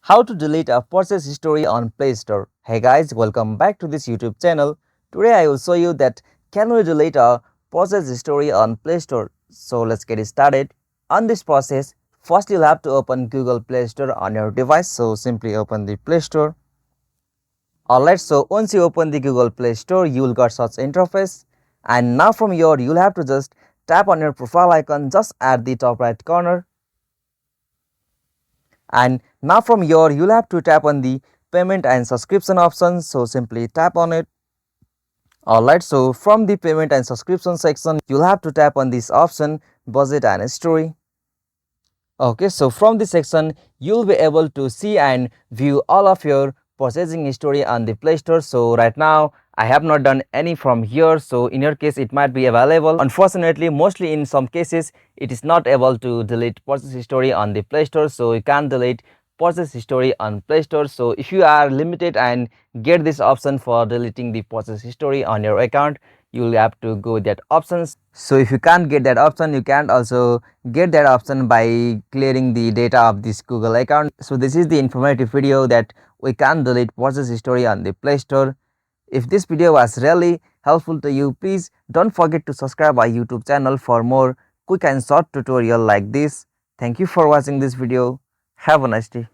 How to delete a purchase history on Play Store. Hey guys, welcome back to this YouTube channel. Today I will show you that can we delete a purchase history on Play Store. So let's get started. On this process, first you'll have to open Google Play Store on your device. So simply open the Play Store. Alright, so once you open the Google Play Store, you will get such interface. And now from here, you'll have to just tap on your profile icon just at the top right corner. And now from here you'll have to tap on the payment and subscription option, so simply tap on it. Alright, so from the payment and subscription section you'll have to tap on this option, budget and history. Okay, so from this section you'll be able to see and view all of your purchasing history on the Play Store. So right now I have not done any from here, so in your case it might be available. Unfortunately, mostly in some cases it is not able to delete purchase history on the Play Store, so you can delete purchase history on Play Store. So if you are limited and get this option for deleting the purchase history on your account, you will have to go with that options. So if you can't get that option, you can also get that option by clearing the data of this Google account. So this is the informative video that we can delete purchase history on the Play Store. If this video was really helpful to you, please don't forget to subscribe our YouTube channel for more quick and short tutorial like this. Thank you for watching this video. Have a nice day.